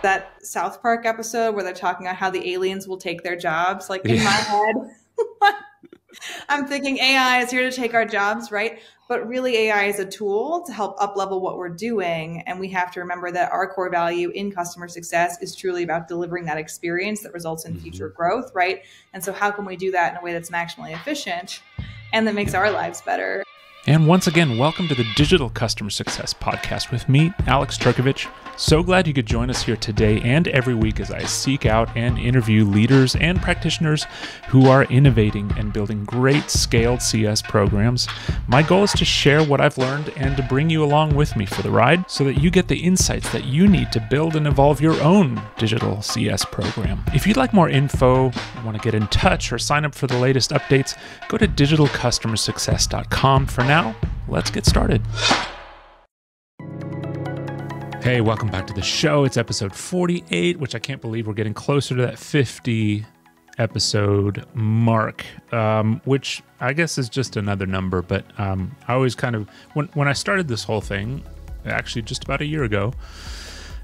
That South Park episode where they're talking about how the aliens will take their jobs. Like in Yeah. my head, I'm thinking AI is here to take our jobs, right? But really AI is a tool to help up-level what we're doing. And we have to remember that our core value in customer success is truly about delivering that experience that results in future growth, right? And so how can we do that in a way that's maximally efficient and that makes our lives better? And once again, welcome to the Digital Customer Success Podcast with me, Alex Turkovich. So glad you could join us here today and every week as I seek out and interview leaders and practitioners who are innovating and building great scaled CS programs. My goal is to share what I've learned and to bring you along with me for the ride so that you get the insights that you need to build and evolve your own digital CS program. If you'd like more info, want to get in touch, or sign up for the latest updates, go to digitalcustomersuccess.com. For now, let's get started. Hey, welcome back to the show. It's episode 48, which I can't believe we're getting closer to that 50 episode mark, which I guess is just another number. But I always kind of, when I started this whole thing, actually just about a year ago,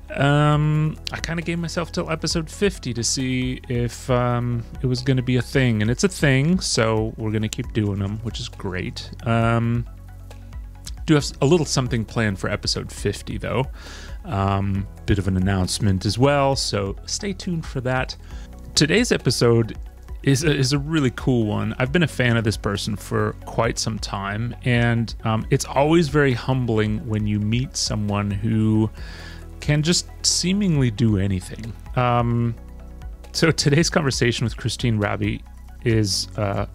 I kind of gave myself till episode 50 to see if it was going to be a thing. And it's a thing, so we're going to keep doing them, which is great. Do have a little something planned for episode 50, though. Bit of an announcement as well, so stay tuned for that. Today's episode is a really cool one. I've been a fan of this person for quite some time, and it's always very humbling when you meet someone who can just seemingly do anything. So today's conversation with Christine Raby is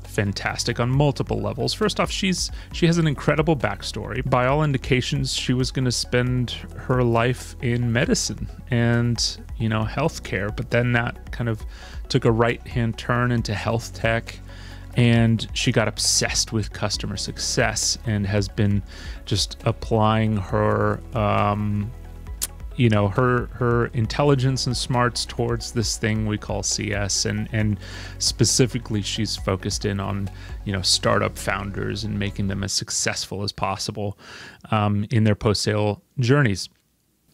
fantastic on multiple levels. First off, she has an incredible backstory. By all indications, she was going to spend her life in medicine and, healthcare, but then that kind of took a right-hand turn into health tech, and she got obsessed with customer success and has been just applying her her intelligence and smarts towards this thing we call CS, and specifically she's focused in on startup founders and making them as successful as possible in their post-sale journeys.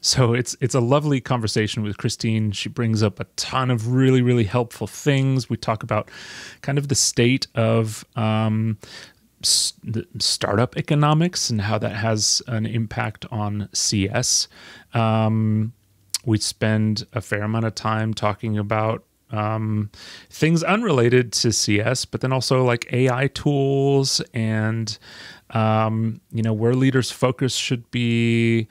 So it's a lovely conversation with Christine. She brings up a ton of really, really helpful things. We talk about kind of the state of the startup economics and how that has an impact on CS. We spend a fair amount of time talking about things unrelated to CS, but then also like AI tools and where leaders' focus should be.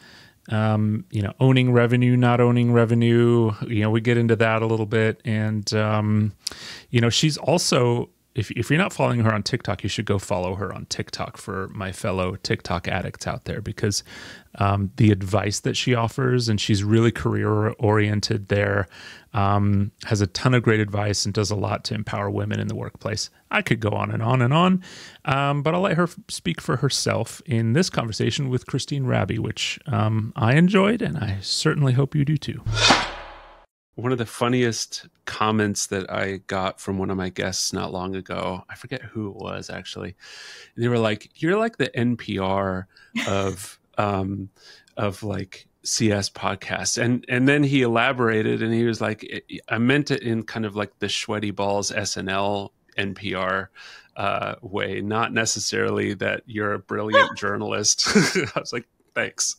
Owning revenue, not owning revenue. We get into that a little bit, and she's also. If you're not following her on TikTok, you should go follow her on TikTok for my fellow TikTok addicts out there, because the advice that she offers, and she's really career-oriented there, has a ton of great advice and does a lot to empower women in the workplace. I could go on and on and on, but I'll let her speak for herself in this conversation with Christine Raby, which I enjoyed, and I certainly hope you do too. One of the funniest comments that I got from one of my guests not long ago, I forget who it was actually. They were like, "You're like the NPR of like CS podcasts," and then he elaborated and he was like, "I meant it in kind of like the Sweaty Balls SNL NPR way, not necessarily that you're a brilliant journalist." I was like, "Thanks."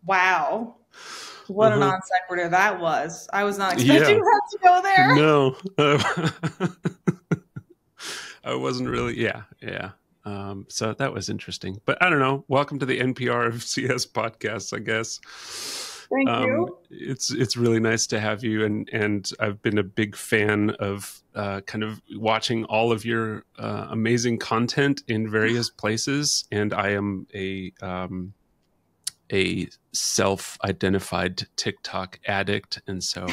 Wow. What a non sequitur that was. I was not expecting that to go there. No. I wasn't really, yeah. So that was interesting. But I don't know. Welcome to the NPR of CS podcasts, I guess. Thank you. It's really nice to have you. And I've been a big fan of kind of watching all of your amazing content in various places. And I am a self-identified TikTok addict, and so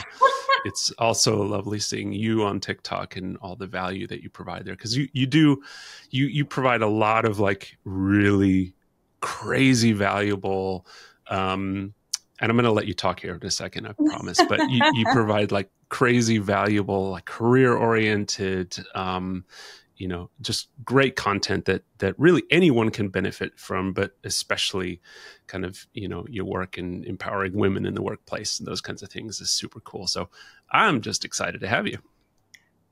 it's also lovely seeing you on TikTok and all the value that you provide there, because you provide a lot of like really crazy valuable and I'm going to let you talk here in a second, I promise, but you provide like crazy valuable, like career oriented just great content that really anyone can benefit from, but especially kind of, your work in empowering women in the workplace and those kinds of things is super cool. So I'm just excited to have you.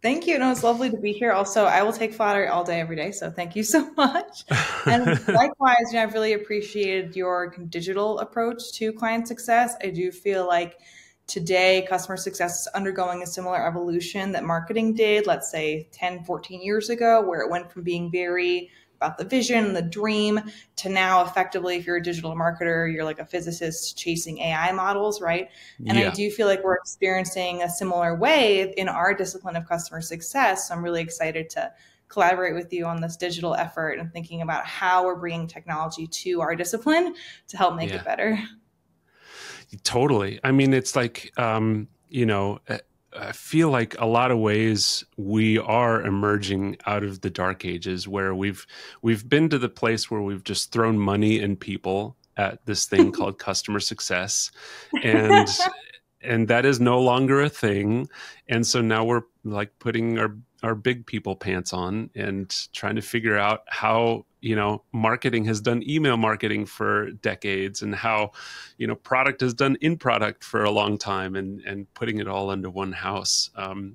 Thank you. No, it's lovely to be here. Also, I will take flattery all day, every day. So thank you so much. And likewise, I've really appreciated your digital approach to client success. I do feel like today customer success is undergoing a similar evolution that marketing did, let's say 10, 14 years ago, where it went from being very about the vision, the dream, to now effectively, if you're a digital marketer, you're like a physicist chasing AI models, right? And I do feel like we're experiencing a similar wave in our discipline of customer success. So I'm really excited to collaborate with you on this digital effort and thinking about how we're bringing technology to our discipline to help make it better. Totally. I mean, it's like, I feel like a lot of ways we are emerging out of the dark ages where we've been to the place where we've just thrown money and people at this thing called customer success, and that is no longer a thing. And so now we're like putting our big people pants on and trying to figure out how, marketing has done email marketing for decades, and how, product has done in product for a long time, and putting it all under one house.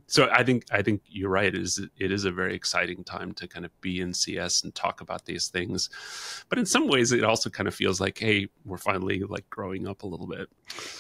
So I think you're right. It is a very exciting time to kind of be in CS and talk about these things. But in some ways, it also kind of feels like, hey, we're finally like growing up a little bit.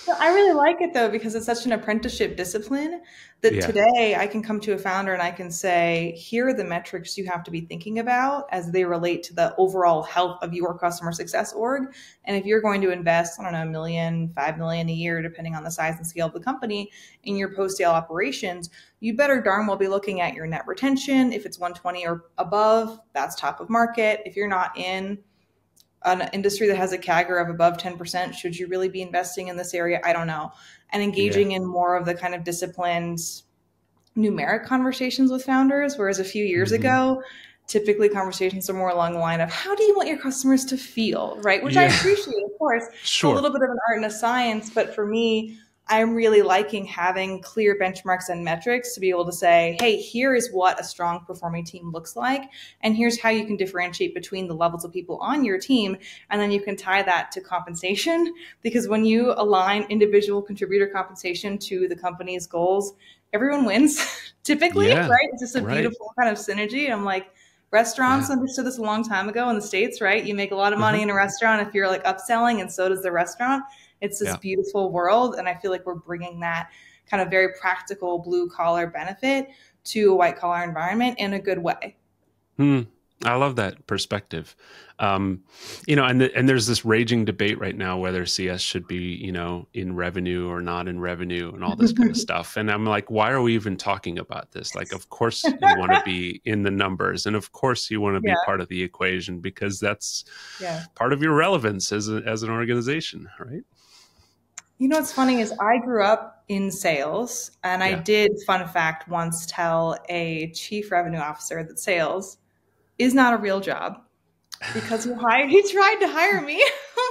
Well, I really like it though, because it's such an apprenticeship discipline that today I can come to a founder and I can say, here are the metrics you have to be thinking about as they relate to the overall health of your customer success org. And if you're going to invest, I don't know, $1 million, $5 million a year, depending on the size and scale of the company in your post-sale operations, you better darn well be looking at your net retention. If it's 120 or above, that's top of market. If you're not in an industry that has a CAGR of above 10%, should you really be investing in this area? I don't know. And engaging in more of the kind of disciplined numeric conversations with founders, whereas a few years ago, typically conversations are more along the line of how do you want your customers to feel, right? Which I appreciate, of course. Sure. A little bit of an art and a science, but for me, I'm really liking having clear benchmarks and metrics to be able to say, hey, here is what a strong performing team looks like. And here's how you can differentiate between the levels of people on your team. And then you can tie that to compensation, because when you align individual contributor compensation to the company's goals, everyone wins typically, right? It's just a beautiful kind of synergy. And I'm like, restaurants understood this a long time ago in the States, right? You make a lot of money in a restaurant if you're like upselling, and so does the restaurant. It's this beautiful world. And I feel like we're bringing that kind of very practical blue collar benefit to a white collar environment in a good way. I love that perspective. And there's this raging debate right now whether CS should be, in revenue or not in revenue and all this kind of stuff. And I'm like, why are we even talking about this? Like, of course you want to be in the numbers, and of course you want to be part of the equation, because that's part of your relevance as an organization, right? What's funny is I grew up in sales, and I did, fun fact, once tell a chief revenue officer that sales is not a real job, because he tried to hire me.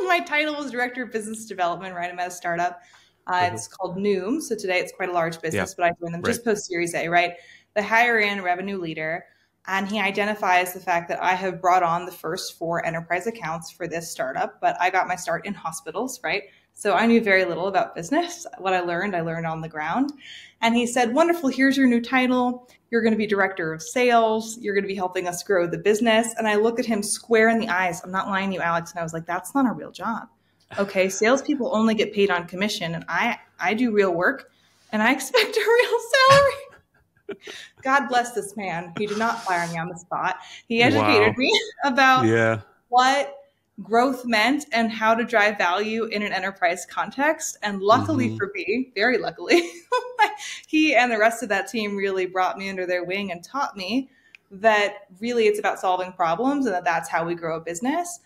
My title was Director of Business Development, right? I'm at a startup. It's called Noom. So today it's quite a large business, but I joined them just post Series A, right? They hire in a revenue leader, and he identifies the fact that I have brought on the first 4 enterprise accounts for this startup, but I got my start in hospitals, right? So I knew very little about business. What I learned on the ground. And he said, wonderful, here's your new title. You're going to be director of sales. You're going to be helping us grow the business. And I looked at him square in the eyes. I'm not lying to you, Alex. And I was like, that's not a real job. Okay, salespeople only get paid on commission. And I do real work, and I expect a real salary. God bless this man. He did not fire me on the spot. He educated me about what growth meant and how to drive value in an enterprise context. And luckily for me, very luckily, he and the rest of that team really brought me under their wing and taught me that really it's about solving problems, and that that's how we grow a business.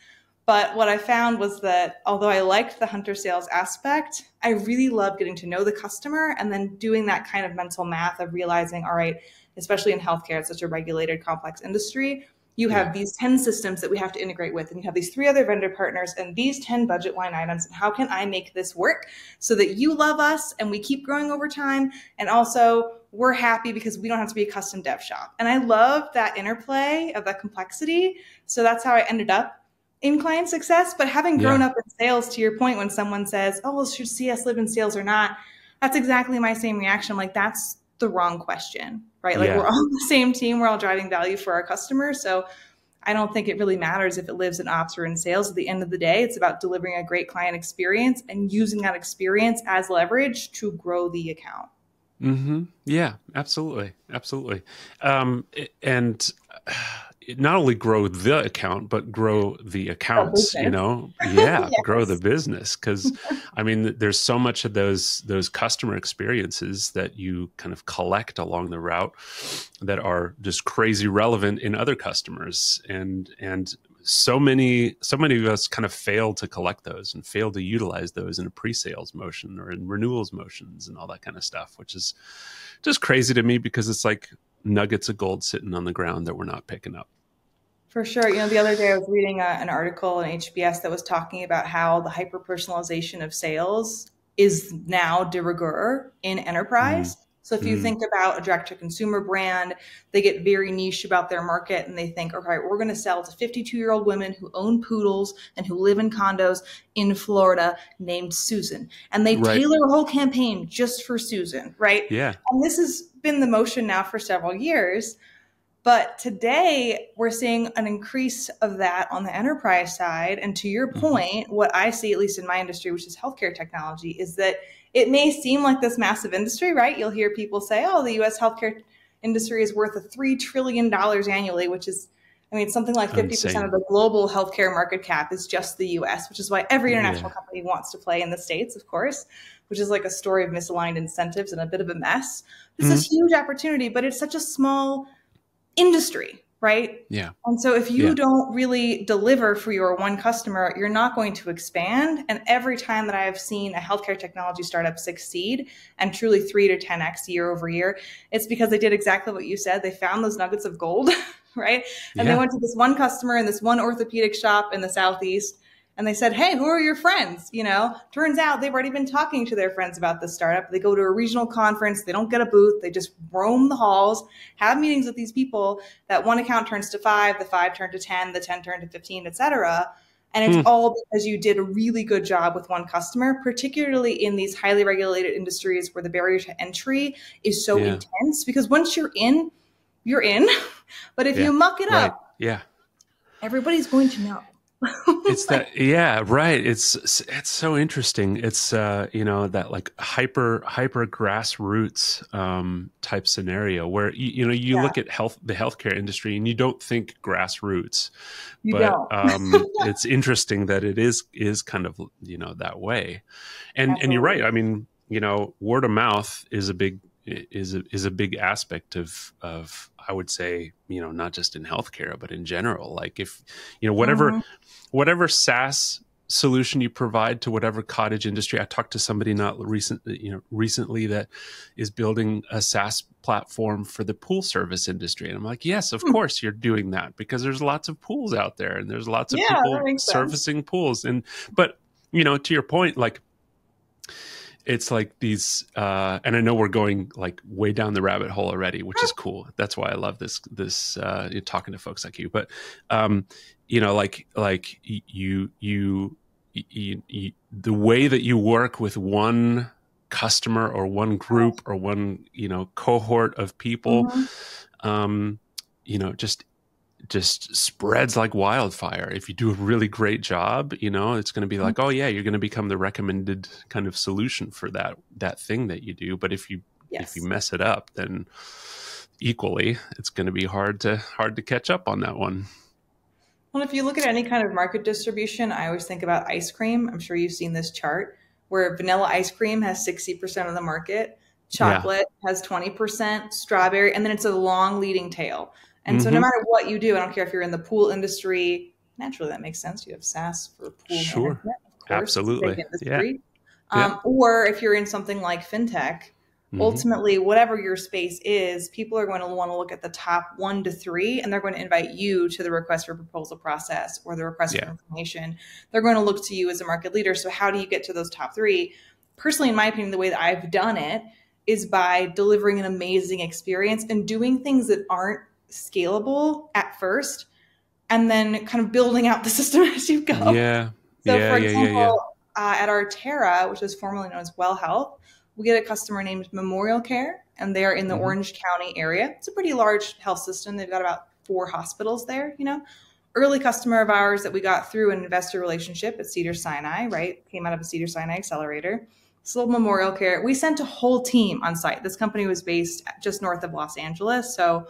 But what I found was that although I liked the hunter sales aspect, I really love getting to know the customer and then doing that kind of mental math of realizing, all right, especially in healthcare, it's such a regulated, complex industry, You Yeah. have these 10 systems that we have to integrate with, and you have these 3 other vendor partners and these 10 budget line items. And how can I make this work so that you love us and we keep growing over time? And also we're happy because we don't have to be a custom dev shop. And I love that interplay of that complexity. So that's how I ended up in client success. But having grown Yeah. up in sales, to your point, when someone says, oh, well, should CS live in sales or not? That's exactly my same reaction. I'm like, that's the wrong question, right? Like, we're Yeah. all on the same team. We're all driving value for our customers. So I don't think it really matters if it lives in ops or in sales. At the end of the day, it's about delivering a great client experience and using that experience as leverage to grow the account. Mm-hmm. Yeah, absolutely. Absolutely. And not only grow the account, but grow the accounts, you know? Yeah, grow the Yes. business. Because I mean, there's so much of those customer experiences that you kind of collect along the route that are just crazy relevant in other customers. And so many of us kind of fail to collect those and fail to utilize those in a pre-sales motion or in renewals motions and all that kind of stuff, which is just crazy to me because it's like nuggets of gold sitting on the ground that we're not picking up. For sure. You know, the other day I was reading an article in HBS that was talking about how the hyper-personalization of sales is now de rigueur in Mm. enterprise. So if you think about a direct-to-consumer brand, they get very niche about their market and they think, okay, we're going to sell to 52-year-old women who own poodles and who live in condos in Florida named Susan. And they Right. tailor a whole campaign just for Susan, right? Yeah. And this has been the motion now for several years. But today we're seeing an increase of that on the enterprise side. And to your point, what I see, at least in my industry, which is healthcare technology, is that it may seem like this massive industry, right? You'll hear people say, oh, the US healthcare industry is worth $3 trillion annually, which is, I mean, something like 50% Insane. of the global healthcare market cap is just the US, which is why every international Yeah. company wants to play in the States, of course, which is like a story of misaligned incentives and a bit of a mess. This is huge opportunity, but it's such a small industry, right? Yeah. And so if you Yeah. don't really deliver for your one customer, you're not going to expand. And every time that I have seen a healthcare technology startup succeed and truly 3 to 10x year over year, it's because they did exactly what you said. They found those nuggets of gold, right? And they Yeah. went to this one customer in this one orthopedic shop in the Southeast. And they said, hey, who are your friends? You know, turns out they've already been talking to their friends about this startup. They go to a regional conference. They don't get a booth. They just roam the halls, have meetings with these people. That one account turns to 5, the 5 turn to 10, the 10 turn to 15, et cetera. And it's all because you did a really good job with one customer, particularly in these highly regulated industries where the barrier to entry is so Yeah. intense. Because once you're in, you're in. But if Yeah. you muck it Right. up, Yeah. everybody's going to know. It's that, yeah, right. It's so interesting. It's you know, that like hyper grassroots type scenario where you know, you look at the healthcare industry and you don't think grassroots, You but don't. it's interesting that it is kind of, you know, that way. And you're right. I mean, you know, word of mouth is a big aspect of I would say, you know, not just in healthcare but in general. Like, if you know, whatever SaaS solution you provide to whatever cottage industry. I talked to somebody recently that is building a SaaS platform for the pool service industry, and I'm like, yes, of course you're doing that, because there's lots of pools out there and there's lots of people servicing pools. But you know, to your point, like, it's like these, and I know we're going like way down the rabbit hole already, which is cool. That's why I love this talking to folks like you. But you know, like you, the way that you work with one customer or one group or one, you know, cohort of people, you know, just spreads like wildfire. If you do a really great job, you know, it's going to be like, oh yeah, you're going to become the recommended kind of solution for that thing that you do. But if you mess it up, then equally it's going to be hard to catch up on that one. Well, if you look at any kind of market distribution, I always think about ice cream. I'm sure you've seen this chart where vanilla ice cream has 60% of the market, chocolate has 20%, strawberry, and then it's a long leading tail. And so no matter what you do, I don't care if you're in the pool industry, naturally that makes sense. You have SaaS for pool management, of course. Absolutely. It's a big industry. Or if you're in something like fintech, Hmm. Ultimately, whatever your space is, people are going to want to look at the top 1 to 3, and they're going to invite you to the request for proposal process or the request for Yeah. information. They're going to look to you as a market leader. So how do you get to those top 3? Personally, in my opinion, the way that I've done it is by delivering an amazing experience and doing things that aren't scalable at first, and then kind of building out the system as you go. Yeah. So, Yeah. for Yeah. Yeah. Yeah. example, at our Terra, which is formerly known as Well Health, we get a customer named Memorial Care, and they are in the Hmm. Orange County area. It's a pretty large health system. They've got about 4 hospitals there, Early customer of ours that we got through an investor relationship at Cedars-Sinai, right? Came out of a Cedars-Sinai accelerator. So Memorial Care, we sent a whole team on site. This company was based just north of Los Angeles. So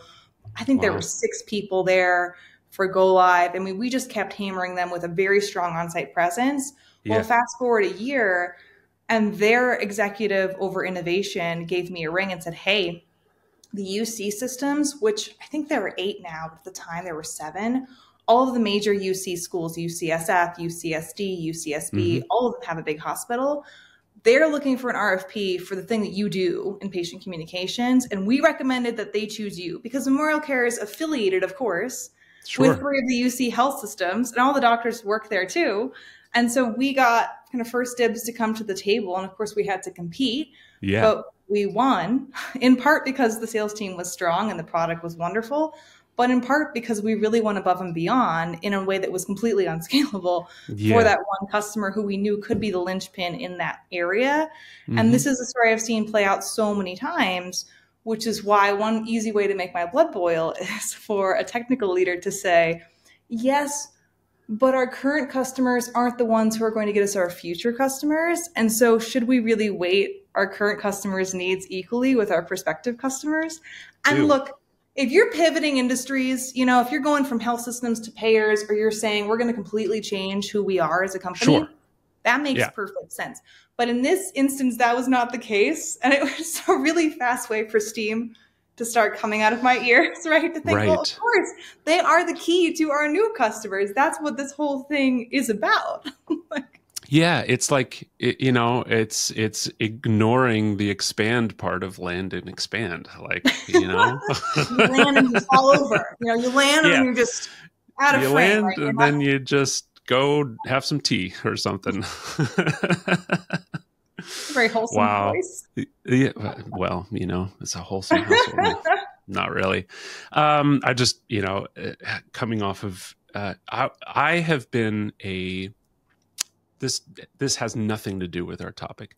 I think there were Wow. 6 people there for go live. I mean, we just kept hammering them with a very strong on-site presence. Well, Yeah. fast forward a year, and their executive over innovation gave me a ring and said, hey, the UC systems, which I think there were 8 now, but at the time there were 7, all of the major UC schools, UCSF, UCSD, Hmm. UCSB, all of them have a big hospital. They're looking for an RFP for the thing that you do in patient communications. And we recommended that they choose you because Memorial Care is affiliated, of course, with Sure. 3 of the UC health systems, and all the doctors work there too. And so we got kind of first dibs to come to the table. And of course, we had to compete, Yeah. but we won in part because the sales team was strong and the product was wonderful, but in part because we really went above and beyond in a way that was completely unscalable for Yeah. that one customer who we knew could be the linchpin in that area. And Hmm. this is a story I've seen play out so many times, which is why one easy way to make my blood boil is for a technical leader to say, yes, but our current customers aren't the ones who are going to get us our future customers. And so should we really weight our current customers' needs equally with our prospective customers? And Ew. look, if you're pivoting industries, if you're going from health systems to payers, or you're saying we're going to completely change who we are as a Sure. company, that makes Yeah. perfect sense. But in this instance, that was not the case. And it was a really fast way for steam to start coming out of my ears, right? To think, well, of Right. course, they are the key to our new customers. That's what this whole thing is about. Like, Yeah, it's like it's ignoring the expand part of land and expand, you land and you fall over. You land and then Yeah, you're just out of you frame, land right? You're and not then you just go have some tea or something. a very wholesome Wow. voice. Yeah, well, it's a wholesome household. Not really. I just, coming off of I have been a this has nothing to do with our topic.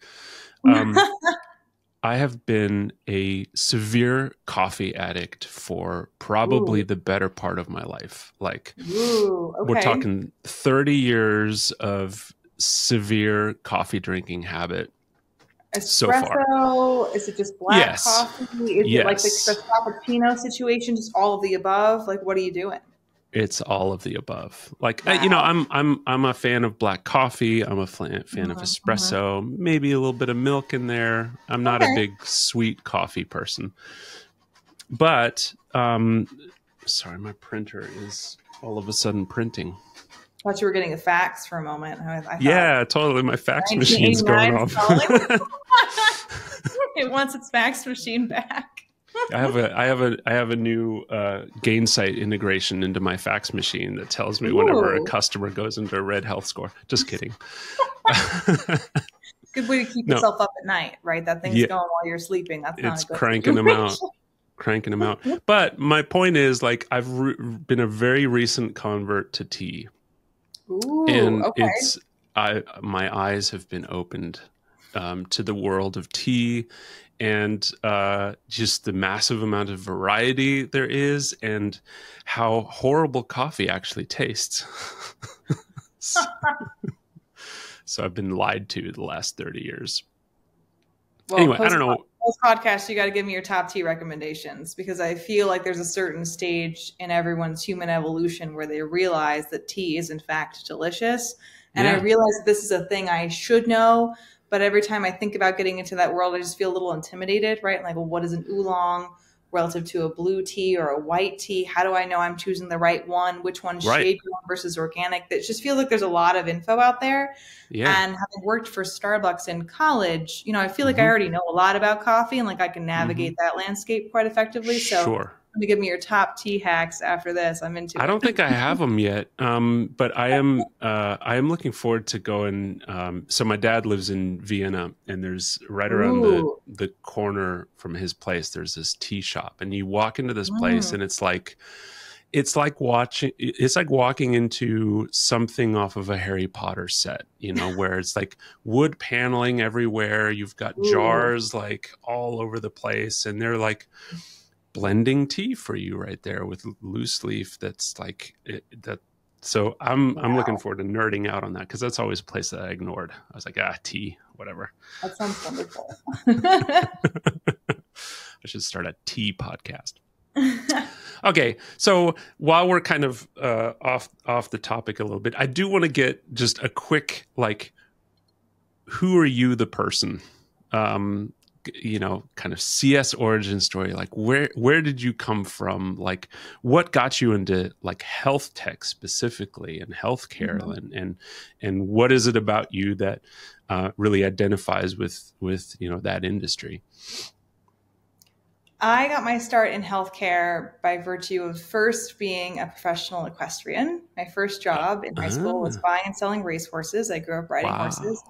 I have been a severe coffee addict for probably Ooh, the better part of my life. Like, ooh, we're okay. talking 30 years of severe coffee drinking habit so far. Espresso? Is it just black Yes. coffee? Is it like the Yes. frappuccino situation? Just all of the above? Like, what are you doing? It's all of the above. Like, Wow. I'm a fan of black coffee. I'm a fan of Mhm, mhm. espresso. Maybe a little bit of milk in there. I'm not a Okay. big sweet coffee person. But sorry, my printer is all of a sudden printing. Thought you were getting a fax for a moment. I thought Yeah, totally. My fax machine's going 1989 is off. calling. It wants its fax machine back. I have a new gain site integration into my fax machine that tells me whenever a Ooh, customer goes into a red health score. Just kidding. good way to keep No, yourself up at night, right? That thing's yeah, going while you're sleeping. That's not a it's good cranking them out, situation. cranking them out. But my point is, like, I've been a very recent convert to tea, Ooh, and okay. my eyes have been opened to the world of tea and just the massive amount of variety there is and how horrible coffee actually tastes. So I've been lied to the last 30 years. Well, Anyway, I don't know. post podcast, you got to give me your top tea recommendations because I feel like there's a certain stage in everyone's human evolution where they realize that tea is in fact delicious. And I Yeah. realize that this is a thing I should know, but every time I think about getting into that world, I just feel a little intimidated, right? Like, well, what is an oolong? relative to a blue tea or a white tea? How do I know I'm choosing the right one? Which one's Right. shade grown versus organic? That just feels like there's a lot of info out there. Yeah. And having worked for Starbucks in college, I feel like I already know a lot about coffee and like I can navigate that landscape quite effectively. So Sure. to give me your top tea hacks after this. I'm into it. I don't think I have them yet, but I am looking forward to going. So my dad lives in Vienna, and there's right around the corner from his place, there's this tea shop, and you walk into this place, and it's like walking into something off of a Harry Potter set, where it's like wood paneling everywhere. You've got jars like all over the place, and they're like blending tea for you right there with loose leaf. That's like that. So I'm looking forward to nerding out on that, because that's always a place that I ignored. I was like, tea, whatever. That sounds wonderful. I should start a tea podcast. Okay, so while we're kind of off the topic a little bit, I do want to get just a quick, like, who are you, the person? Kind of CS origin story. Like, where did you come from? Like, what got you into like health tech specifically and healthcare, and what is it about you that really identifies with that industry? I got my start in healthcare by virtue of first being a professional equestrian. My first job in high school was buying and selling racehorses. I grew up riding horses.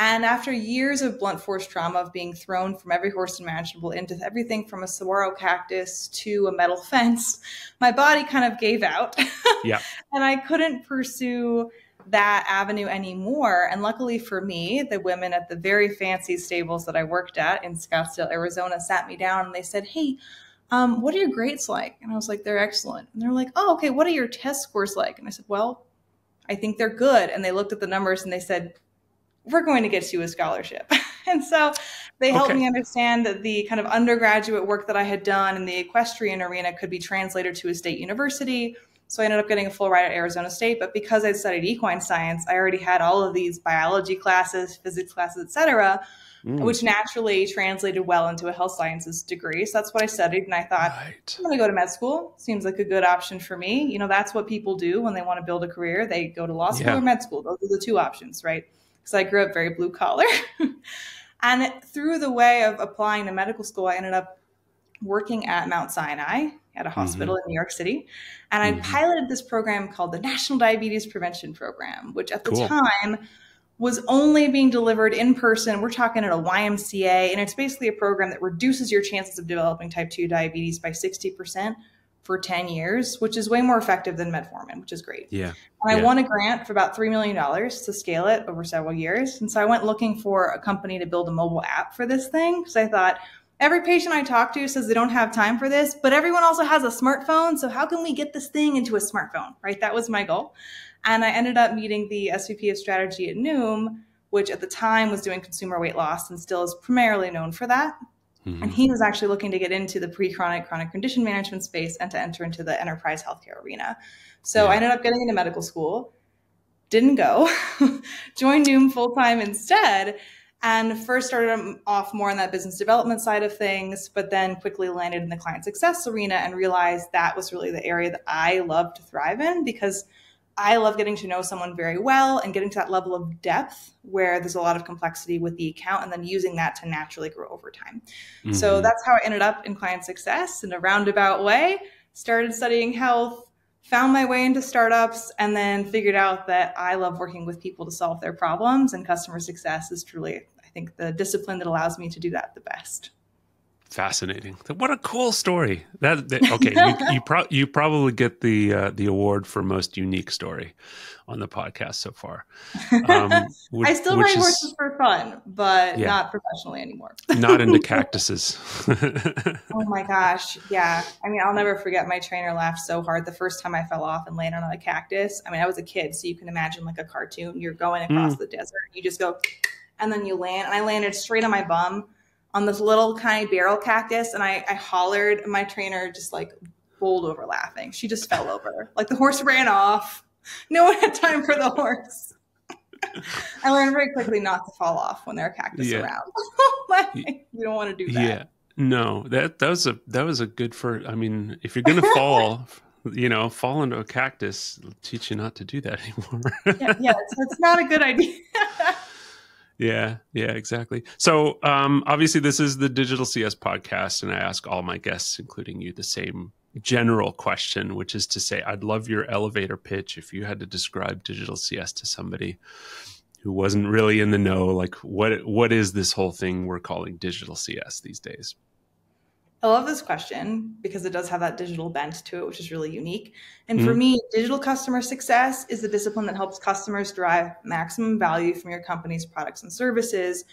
And after years of blunt force trauma of being thrown from every horse imaginable into everything from a saguaro cactus to a metal fence, my body kind of gave out. Yeah. And I couldn't pursue that avenue anymore. And luckily for me, the women at the very fancy stables that I worked at in Scottsdale, Arizona, sat me down and they said, "Hey, what are your grades like?" And I was like, "They're excellent." And they're like, "Oh, okay. What are your test scores like?" And I said, "Well, I think they're good." And they looked at the numbers and they said, "We're going to get you a scholarship." And so they helped me understand that the kind of undergraduate work that I had done in the equestrian arena could be translated to a state university. So I ended up getting a full ride at Arizona State. But because I studied equine science, I already had all of these biology classes, physics classes, et cetera, which naturally translated well into a health sciences degree. So that's what I studied. And I thought, I'm going to go to med school. Seems like a good option for me. That's what people do when they want to build a career. They go to law school or med school. Those are the two options, right? Because I grew up very blue collar. And through the way of applying to medical school, I ended up working at Mount Sinai at a hospital in New York City. And I piloted this program called the National Diabetes Prevention Program, which at the time was only being delivered in person. We're talking at a YMCA. And it's basically a program that reduces your chances of developing type 2 diabetes by 60% for 10 years, which is way more effective than metformin, which is great. Yeah. And I won a grant for about $3 million to scale it over several years. And so I went looking for a company to build a mobile app for this thing, because I thought, every patient I talk to says they don't have time for this, but everyone also has a smartphone. So how can we get this thing into a smartphone, right? That was my goal. And I ended up meeting the SVP of strategy at Noom, which at the time was doing consumer weight loss and still is primarily known for that. And he was actually looking to get into the pre-chronic, chronic condition management space and to enter into the enterprise healthcare arena. So I ended up getting into medical school, didn't go, joined Noom full-time instead, and first started off more on that business development side of things, but then quickly landed in the client success arena and realized that was really the area that I love to thrive in, because I love getting to know someone very well and getting to that level of depth where there's a lot of complexity with the account, and then using that to naturally grow over time. So that's how I ended up in client success in a roundabout way. Started studying health, found my way into startups, and then figured out that I love working with people to solve their problems, and customer success is truly, I think, the discipline that allows me to do that the best. Fascinating. What a cool story. Okay, you probably get the award for most unique story on the podcast so far. I still ride horses for fun, but not professionally anymore. Not into cactuses. Oh my gosh. Yeah. I mean, I'll never forget, my trainer laughed so hard the first time I fell off and landed on a cactus. I mean, I was a kid, so you can imagine like a cartoon. You're going across the desert. You just go, and then you land. And I landed straight on my bum on this little tiny barrel cactus. And I hollered, and my trainer just like bowled over laughing. She just fell over. Like the horse ran off. No one had time for the horse. I learned very quickly not to fall off when there are cactus around. You don't want to do that. No, that was a good for. I mean, if you're gonna fall, fall into a cactus, it'll teach you not to do that Yeah, anymore. yeah, it's not a good idea. Yeah, yeah, exactly. So, obviously, this is the Digital CS podcast, and I ask all my guests, including you, the same general question, which is to say, I'd love your elevator pitch if you had to describe Digital CS to somebody who wasn't really in the know. Like, what is this whole thing we're calling Digital CS these days? I love this question because it does have that digital bent to it, which is really unique. And for Mm, me, digital customer success is the discipline that helps customers derive maximum value from your company's products and services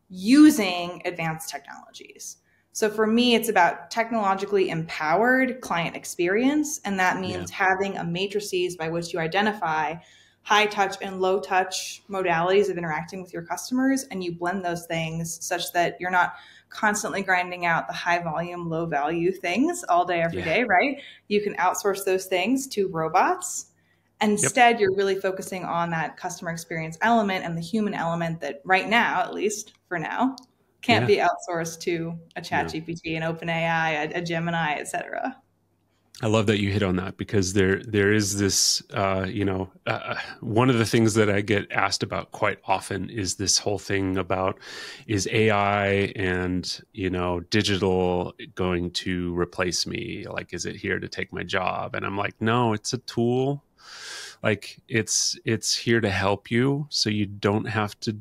using advanced technologies. So for me, it's about technologically empowered client experience. And that yeah, means having a matrices by which you identify high touch and low touch modalities of interacting with your customers. And you blend those things such that you're not constantly grinding out the high volume, low value things all day, every yeah, day, right? You can outsource those things to robots. yep, Instead, you're really focusing on that customer experience element and the human element that right now, at least for now, can't yeah. be outsourced to a chat No. GPT, an OpenAI, a Gemini, et cetera. I love that you hit on that because there is this one of the things that I get asked about quite often is this whole thing about, is AI and digital going to replace me? Like, is it here to take my job? And I'm like, no, it's a tool. Like, it's here to help you, so you don't have to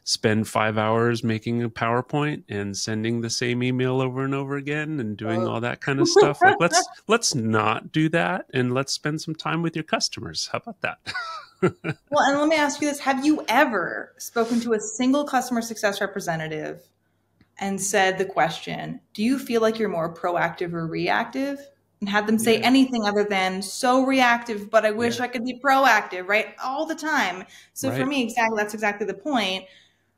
spend 5 hours making a PowerPoint and sending the same email over and over again and doing Oh. all that kind of stuff. Like, let's not do that, and let's spend some time with your customers. How about that? Well, and let me ask you this. Have you ever spoken to a single customer success representative and said the question, do you feel like you're more proactive or reactive? And had them say Yeah, anything other than so reactive, but I wish yeah, I could be proactive, right? All the time. So for right. me, exactly, that's exactly the point.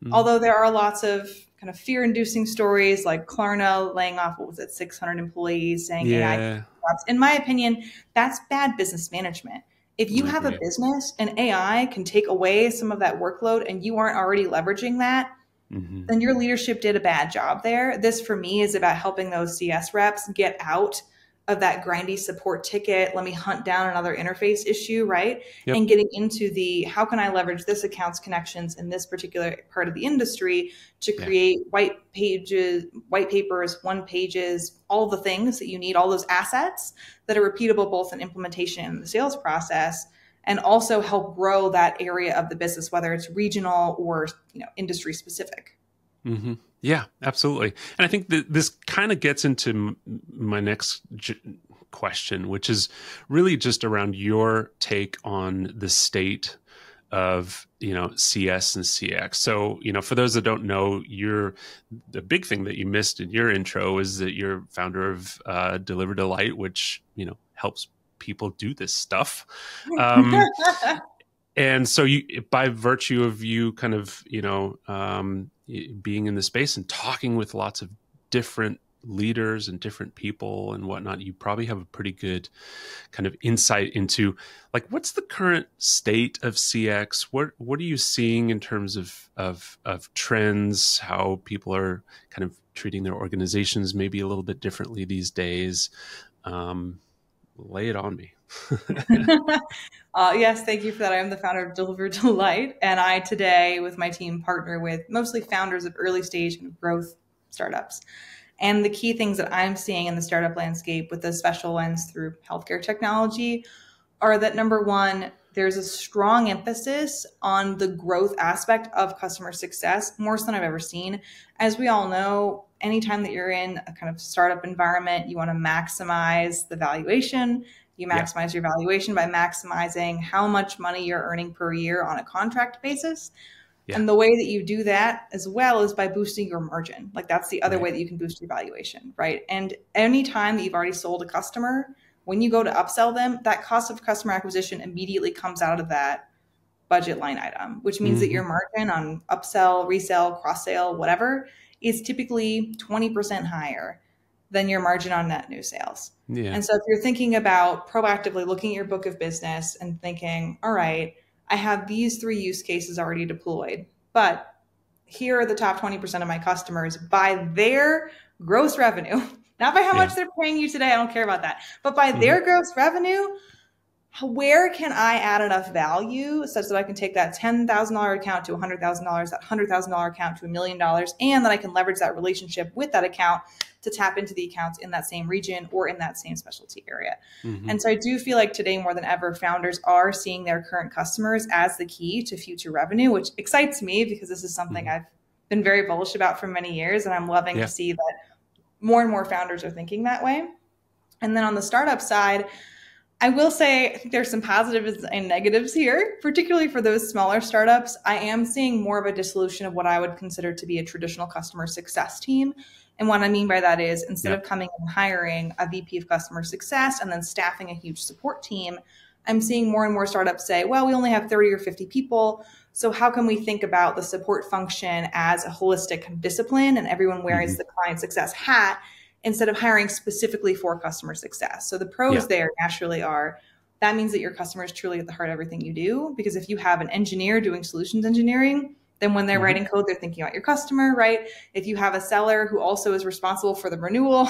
Mm, Although there are lots of kind of fear-inducing stories like Klarna laying off, what was it, 600 employees, saying AI yeah, jobs. In my opinion, that's bad business management. If you I have a agree. business and AI can take away some of that workload and you aren't already leveraging that, Hmm. then your leadership did a bad job there. This for me is about helping those CS reps get out of that grindy support ticket. Let me hunt down another interface issue, right? Yep. And getting into the how can I leverage this account's connections in this particular part of the industry to Yeah. create white pages, white papers, one pages, all the things that you need, all those assets that are repeatable both in implementation and the sales process, and also help grow that area of the business, whether it's regional or industry specific. Hmm. Yeah, absolutely. And I think that this kind of gets into my next question, which is really just around your take on the state of CS and CX. So for those that don't know, the big thing that you missed in your intro is that you're founder of Deliver Delight, which helps people do this stuff. And so by virtue of you kind of being in the space and talking with lots of different leaders and different people and whatnot, you probably have a pretty good kind of insight into, like, what's the current state of CX? What are you seeing in terms of trends, how people are kind of treating their organizations maybe a little bit differently these days? Lay it on me. Yes, thank you for that. I am the founder of Deliver Delight, and I today, with my team, partner with mostly founders of early stage and growth startups. And the key things that I'm seeing in the startup landscape with the special lens through healthcare technology are that number one, there's a strong emphasis on the growth aspect of customer success, more so than I've ever seen. As we all know, anytime that you're in a kind of startup environment, you want to maximize the valuation. You Yeah. maximize your valuation by maximizing how much money you're earning per year on a contract basis. Yeah. And the way that you do that as well is by boosting your margin. Like that's the other Right. way that you can boost your valuation, right? And anytime that you've already sold a customer, when you go to upsell them, that cost of customer acquisition immediately comes out of that budget line item, which means that Hmm. your margin on upsell, resell, cross sale, whatever, is typically 20% higher than your margin on net new sales. Yeah. And so if you're thinking about proactively looking at your book of business and thinking, all right, I have these 3 use cases already deployed, but here are the top 20% of my customers by their gross revenue, not by how Yeah. much they're paying you today. I don't care about that, but by Mm-hmm. their gross revenue, where can I add enough value such that I can take that $10,000 account to $100,000, that $100,000 account to $1 million, and that I can leverage that relationship with that account to tap into the accounts in that same region or in that same specialty area. Mm-hmm. And so I do feel like today more than ever, founders are seeing their current customers as the key to future revenue, which excites me because this is something I've been very bullish about for many years. And I'm loving to see that more and more founders are thinking that way. And then on the startup side, I will say I think there's some positives and negatives here, particularly for those smaller startups. I am seeing more of a dissolution of what I would consider to be a traditional customer success team. And what I mean by that is instead of coming and hiring a VP of customer success and then staffing a huge support team, I'm seeing more and more startups say, well, we only have 30 or 50 people. So how can we think about the support function as a holistic discipline and everyone wears the client success hat instead of hiring specifically for customer success? So the pros there naturally are that means that your customer is truly at the heart of everything you do. Because if you have an engineer doing solutions engineering, then when they're writing code, they're thinking about your customer, right? If you have a seller who also is responsible for the renewal,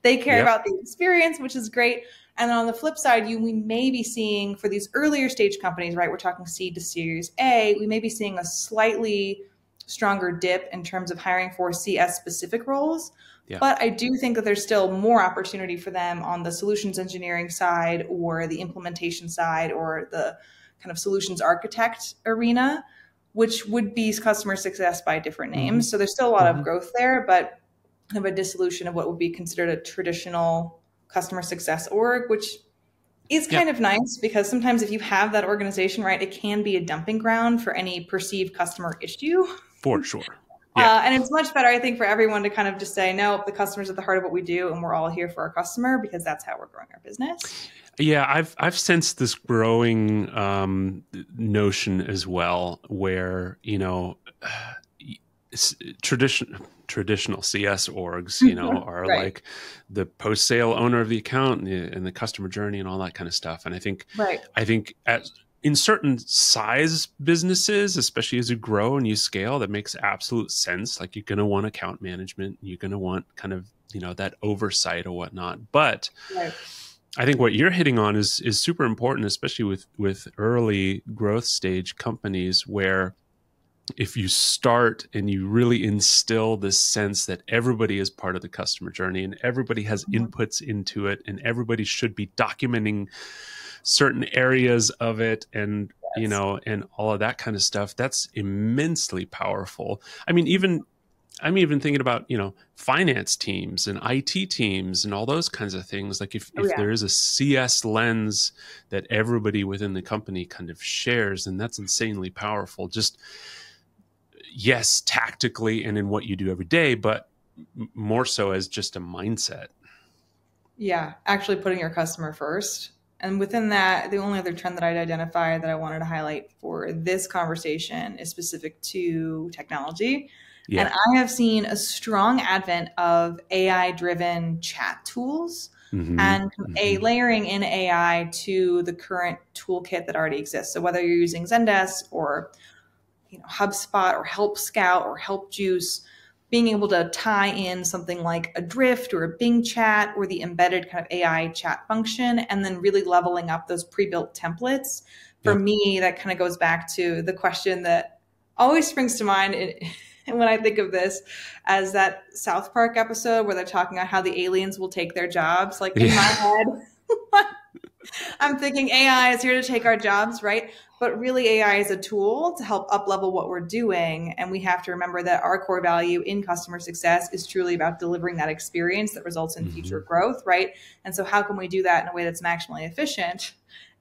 they care about the experience, which is great. And then on the flip side, we may be seeing for these earlier stage companies, right? We're talking seed to Series A, we may be seeing a slightly stronger dip in terms of hiring for CS specific roles. But I do think that there's still more opportunity for them on the solutions engineering side or the implementation side or the kind of solutions architect arena, which would be customer success by different names. So there's still a lot of growth there, but kind of a dissolution of what would be considered a traditional customer success org, which is kind of nice because sometimes if you have that organization, right, it can be a dumping ground for any perceived customer issue. For sure. And it's much better, I think, for everyone to kind of just say, no, the customer's at the heart of what we do, and we're all here for our customer because that's how we're growing our business. Yeah, I've sensed this growing notion as well, where traditional CS orgs, are like the post-sale owner of the account and the customer journey and all that kind of stuff. And I think in certain size businesses, especially as you grow and you scale, that makes absolute sense. Like you're going to want account management, you're going to want kind of that oversight or whatnot. But I think what you're hitting on is super important, especially with early growth stage companies, where if you start and you really instill this sense that everybody is part of the customer journey and everybody has inputs into it and everybody should be documenting certain areas of it and and all of that kind of stuff, that's immensely powerful. I mean, I'm even thinking about finance teams and IT teams and all those kinds of things. Like if there is a CS lens that everybody within the company kind of shares, then that's insanely powerful. Just yes, tactically and in what you do every day, but more so as just a mindset. Yeah, actually putting your customer first. And within that, the only other trend that I'd identify that I wanted to highlight for this conversation is specific to technology. And I have seen a strong advent of AI-driven chat tools and a layering in AI to the current toolkit that already exists. So whether you're using Zendesk or HubSpot or Help Scout or Help Juice, being able to tie in something like a Drift or a Bing chat or the embedded kind of AI chat function, and then really leveling up those pre-built templates. For me, that kind of goes back to the question that always springs to mind when I think of this as that South Park episode where they're talking about how the aliens will take their jobs. Like in my head, I'm thinking AI is here to take our jobs, right? But really AI is a tool to help up-level what we're doing. And we have to remember that our core value in customer success is truly about delivering that experience that results in future growth, right? And so how can we do that in a way that's maximally efficient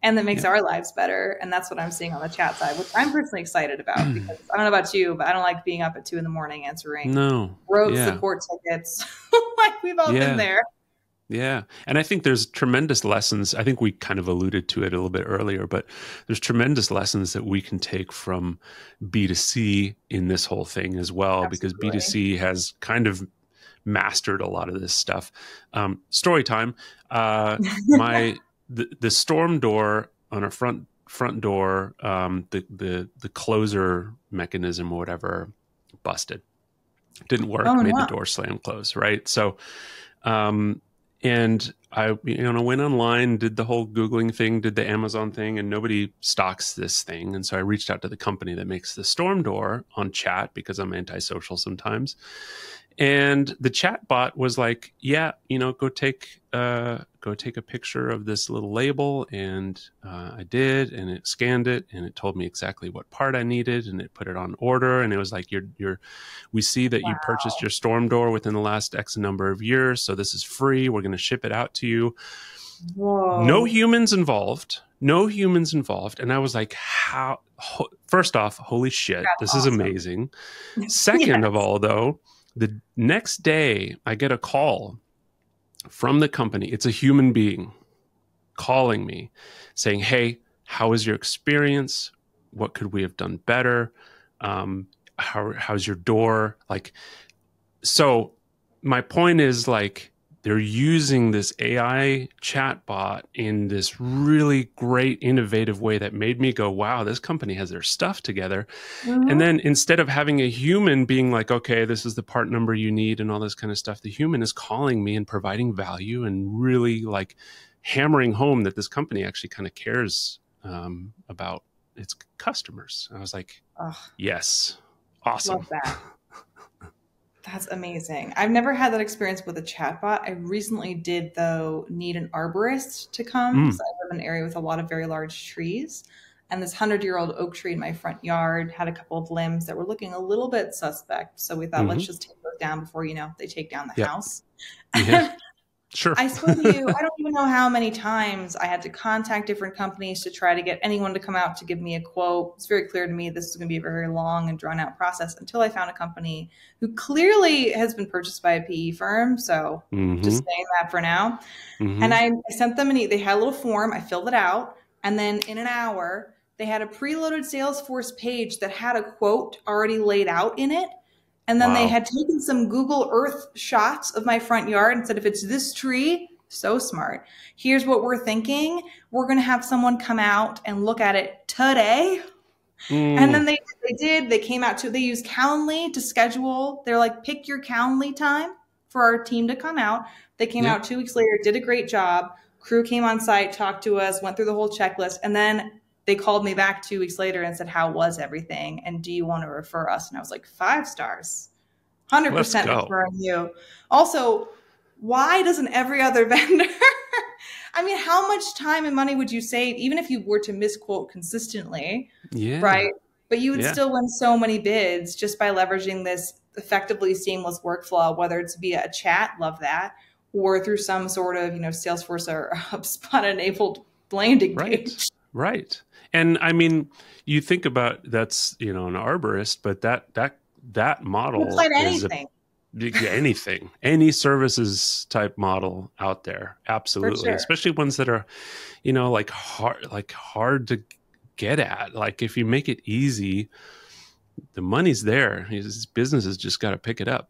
and that makes our lives better? And that's what I'm seeing on the chat side, which I'm personally excited about because I don't know about you, but I don't like being up at 2 a.m. answering road support tickets. Like we've all been there. Yeah. And I think there's tremendous lessons. I think we kind of alluded to it a little bit earlier, but there's tremendous lessons that we can take from B2C in this whole thing as well, because B2C has kind of mastered a lot of this stuff. Story time. The storm door on our front door, the closer mechanism or whatever busted. Didn't Oh work, made the no. door slam close, right? So, and I, went online, did the whole Googling thing, did the Amazon thing, and nobody stocks this thing. And so I reached out to the company that makes the storm door on chat, because I'm antisocial sometimes. And the chat bot was like, yeah, go take a picture of this little label. And I did, and it scanned it, and it told me exactly what part I needed, and it put it on order. And it was like, we see that you purchased your storm door within the last X number of years, so this is free. We're going to ship it out to you. No Whoa. humans involved. No humans involved. And I was like, how? First off, holy shit, That's this is awesome. amazing. Second of Yes. all, though, the next day I get a call from the company. It's a human being calling me saying, hey, how was your experience? What could we have done better? How's your door? Like, so my point is, like, they're using this AI chatbot in this really great, innovative way that made me go, wow, this company has their stuff together. And Mhm. then instead of having a human being like, okay, this is the part number you need and all this kind of stuff, the human is calling me and providing value and really like hammering home that this company actually kind of cares about its customers. I was like, Ugh, yes, love awesome. that. That's amazing. I've never had that experience with a chatbot. I recently did, though, need an arborist to come because Mm, I live in an area with a lot of very large trees. And this 100-year-old oak tree in my front yard had a couple of limbs that were looking a little bit suspect. So we thought, let's hmm. just take those down before, they take down the Yep. house. Yeah, sure. I swear to you, I don't even know how many times I had to contact different companies to try to get anyone to come out to give me a quote. It's very clear to me this is going to be a very long and drawn out process until I found a company who clearly has been purchased by a PE firm. So Hmm. just saying that for now. And Hmm. I sent them they had a little form. I filled it out. And then in an hour, they had a preloaded Salesforce page that had a quote already laid out in it. And then they Wow. had taken some Google Earth shots of my front yard and said, if it's this tree, so smart. Here's what we're thinking. We're going to have someone come out and look at it today. And Mm, then they did. They came out they used Calendly to schedule. They're like, pick your Calendly time for our team to come out. They came yeah. out 2 weeks later, did a great job. Crew came on site, talked to us, went through the whole checklist. And then they called me back 2 weeks later and said, how was everything? And do you want to refer us? And I was like, 5 stars. Let's 100% go. referring you. Also, why doesn't every other vendor? I mean, how much time and money would you save even if you were to misquote consistently, Yeah. right? But you would Yeah. still win so many bids just by leveraging this effectively seamless workflow, whether it's via a chat, love that, or through some sort of, Salesforce or HubSpot enabled landing Right. page. Right. And I mean, you think about that's, an arborist, but that You apply model to is anything, anything, any services type model out there. for Absolutely. sure. Especially ones that are, hard to get at. Like if you make it easy, the money's there. These businesses just got to pick it up.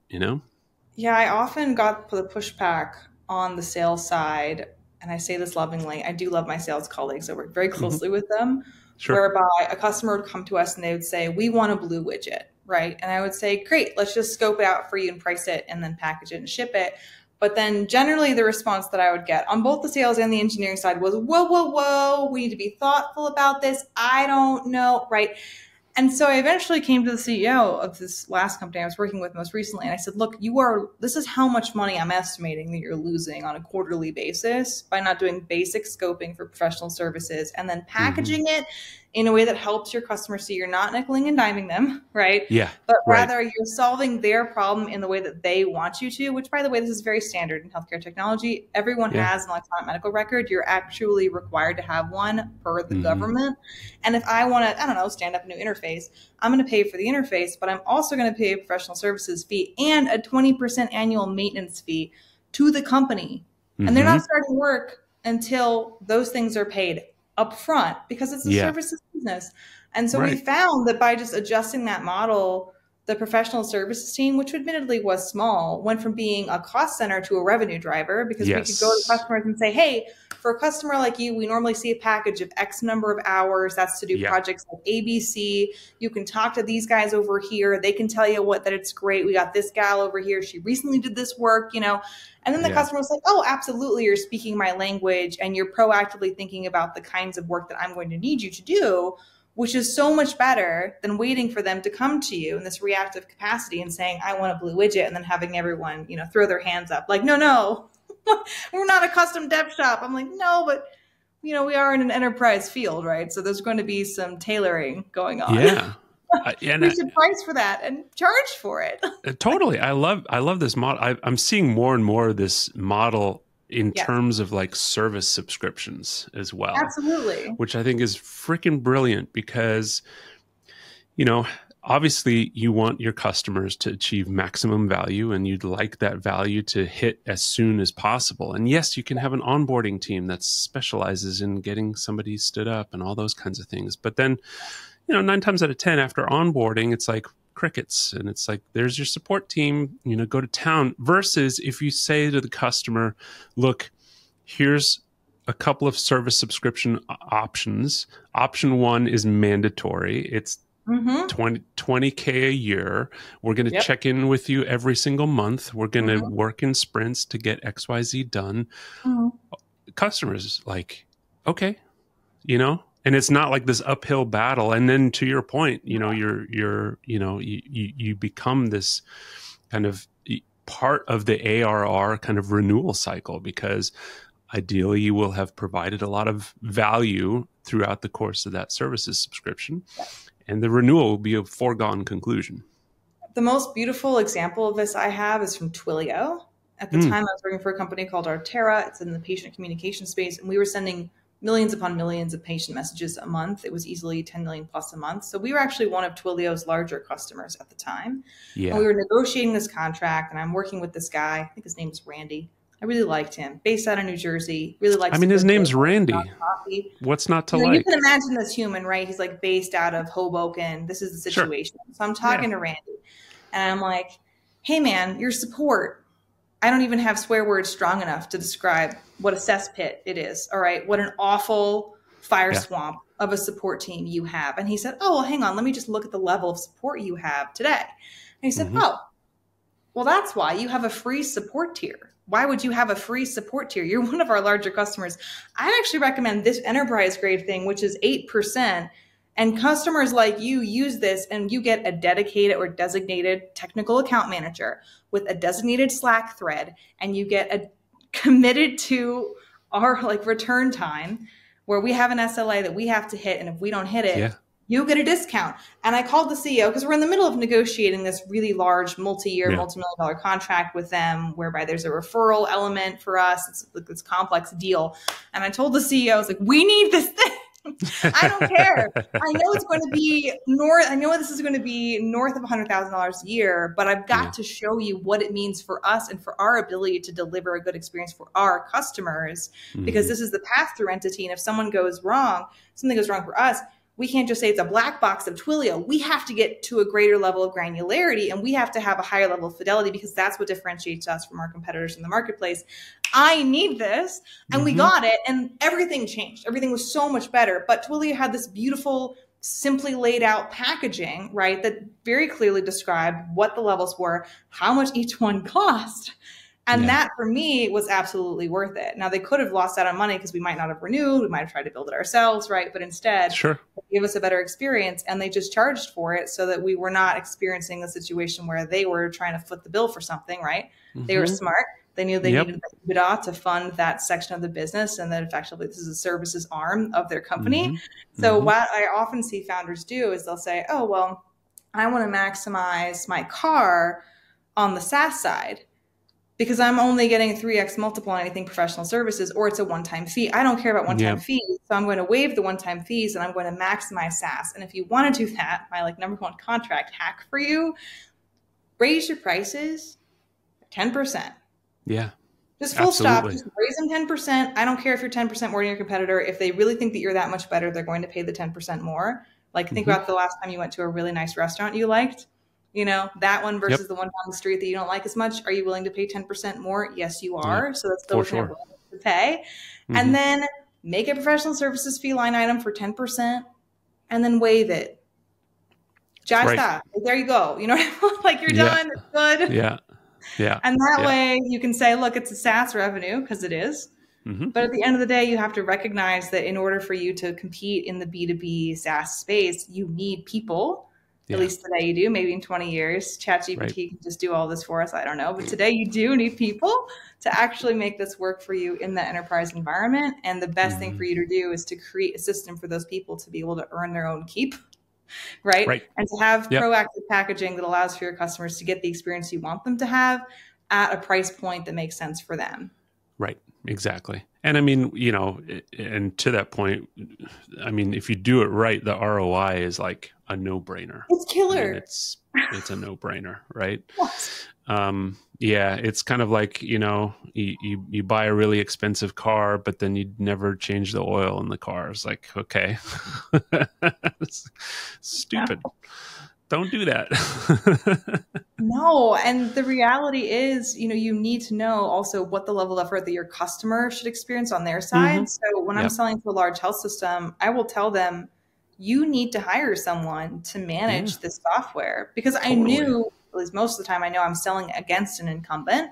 Yeah, I often got the pushback on the sales side, and I say this lovingly. I do love my sales colleagues. I work very Hmm. closely with them, Sure. whereby a customer would come to us and they would say, we want a blue widget, right? And I would say, great, let's just scope it out for you and price it and then package it and ship it. But then generally the response that I would get on both the sales and the engineering side was, whoa, whoa, whoa, we need to be thoughtful about this. I don't know, right? And so I eventually came to the CEO of this last company I was working with most recently. And I said, look, this is how much money I'm estimating that you're losing on a quarterly basis by not doing basic scoping for professional services and then Hmm. packaging it in a way that helps your customers so you're not nickeling and diming them, right? Yeah. But Right. rather you're solving their problem in the way that they want you to, which by the way, this is very standard in healthcare technology. Everyone Yeah. has an electronic medical record. You're actually required to have one per the Hmm. government. And if I want to, I don't know, stand up a new interface, I'm going to pay for the interface, but I'm also going to pay a professional services fee and a 20% annual maintenance fee to the company. And they're Hmm. not starting work until those things are paid up front because it's a Yeah. services business. And so we Right. found that by just adjusting that model, the professional services team, which admittedly was small, went from being a cost center to a revenue driver, because we could go to Yes. customers and say, hey, for a customer like you, we normally see a package of X number of hours. That's to do Yeah. projects like ABC. You can talk to these guys over here. They can tell you that it's great. We got this gal over here. She recently did this work, And then the customer was like, oh, absolutely. You're speaking my language and you're proactively thinking about the kinds of work that I'm going to need you to do, which is so much better than waiting for them to come to you in this reactive capacity and saying, I want a blue widget, and then having everyone, throw their hands up like, no, we're not a custom dev shop. I'm like, no, but we are in an enterprise field, right? So there's going to be some tailoring going on. Yeah. We should price for that and charge for it. Totally. I love this model. I'm seeing more and more of this model in terms of like service subscriptions as well. Absolutely. Which I think is freaking brilliant, because, obviously you want your customers to achieve maximum value, and you'd like that value to hit as soon as possible. And yes, you can have an onboarding team that specializes in getting somebody stood up and all those kinds of things. But then, 9 times out of 10 after onboarding, it's like crickets, and it's like, there's your support team, go to town. Versus if you say to the customer, look, here's a couple of service subscription options. Option 1 is mandatory. It's 20K a year. We're going to check in with you every single month. We're going to work in sprints to get XYZ done. Customers like, okay, and it's not like this uphill battle. And then to your point, you become this kind of part of the ARR kind of renewal cycle, because ideally you will have provided a lot of value throughout the course of that services subscription, and the renewal will be a foregone conclusion. The most beautiful example of this I have is from Twilio. At the time, I was working for a company called Artera. It's in the patient communication space, and we were sending millions upon millions of patient messages a month. It was easily 10 million plus a month. So we were actually one of Twilio's larger customers at the time. Yeah. And we were negotiating this contract, and I'm working with this guy. I think his name is Randy. I really liked him. Based out of New Jersey. Really liked him. His name's Randy. What's not to like? You can imagine this human, right? He's like based out of Hoboken. This is the situation. Sure. So I'm talking to Randy, and I'm like, hey man, your support, I don't even have swear words strong enough to describe what a cesspit it is. All right. What an awful fire swamp of a support team you have. And he said, oh, well, hang on. Let me just look at the level of support you have today. And he said, oh, well, that's why you have a free support tier. Why would you have a free support tier? You're one of our larger customers. I actually recommend this enterprise grade thing, which is 8%. And customers like you use this, and you get a dedicated or designated technical account manager with a designated Slack thread, and you get a committed to our return time, where we have an SLA that we have to hit. And if we don't hit it, you get a discount. And I called the CEO, because we're in the middle of negotiating this really large multi-year, multi-million-dollar contract with them, whereby there's a referral element for us. It's like this complex deal. And I told the CEO, I was like, we need this thing. I don't care. I know it's going to be north. I know this is going to be north of $100,000 a year, but I've got to show you what it means for us and for our ability to deliver a good experience for our customers, because this is the pass-through entity. And if something goes wrong for us, we can't just say it's a black box of Twilio. We have to get to a greater level of granularity, and we have to have a higher level of fidelity, because that's what differentiates us from our competitors in the marketplace. I need this, and we got it, and everything changed. Everything was so much better. But Twilio had this beautiful, simply laid out packaging, right, that very clearly described what the levels were, how much each one cost. And that for me was absolutely worth it. Now, they could have lost out on money because we might not have renewed. We might have tried to build it ourselves, right? But instead, they gave us a better experience, and they just charged for it so that we were not experiencing a situation where they were trying to foot the bill for something, right? They were smart. They knew they needed the EBITDA to fund that section of the business, and that effectively this is a services arm of their company. So what I often see founders do is they'll say, oh, well, I want to maximize my CAR on the SaaS side, because I'm only getting 3x multiple on anything professional services, or it's a one-time fee. I don't care about one-time fees. So I'm going to waive the one-time fees, and I'm going to maximize SaaS. And if you want to do that, my number one contract hack for you, raise your prices 10%. Yeah. Just full stop. Just raise them 10%. I don't care if you're 10% more than your competitor. If they really think that you're that much better, they're going to pay the 10% more. Think about the last time you went to a really nice restaurant you liked. You know, that one Yep. versus the one down the street that you don't like as much. Are you willing to pay 10% more? Yes, you Yep. are. So that's still For within your sure. willingness to pay. And then make a professional services fee line item for 10% and then waive it. Just Right. that. There you go. You know, like you're Yeah. done. It's good. Yeah. Yeah. And that Yeah. way you can say, look, it's a SaaS revenue because it is. But at the end of the day, you have to recognize that in order for you to compete in the B2B SaaS space, you need people. Yeah. At least today you do. Maybe in 20 years, ChatGPT can just do all this for us. I don't know. But today you do need people to actually make this work for you in the enterprise environment. And the best thing for you to do is to create a system for those people to be able to earn their own keep. Right. And to have proactive packaging that allows for your customers to get the experience you want them to have at a price point that makes sense for them. Right. Exactly. And I mean, you know, and to that point, I mean, if you do it right, the ROI is like a no-brainer. It's killer. I mean, it's a no-brainer, right? Yeah, it's kind of like, you know, you buy a really expensive car, but then you never change the oil in the car. It's like, okay, stupid. Don't do that. No. And the reality is, you know, you need to know also what the level of effort that your customer should experience on their side. So when I'm selling to a large health system, I will tell them, you need to hire someone to manage this software because I knew, at least most of the time, I know I'm selling against an incumbent,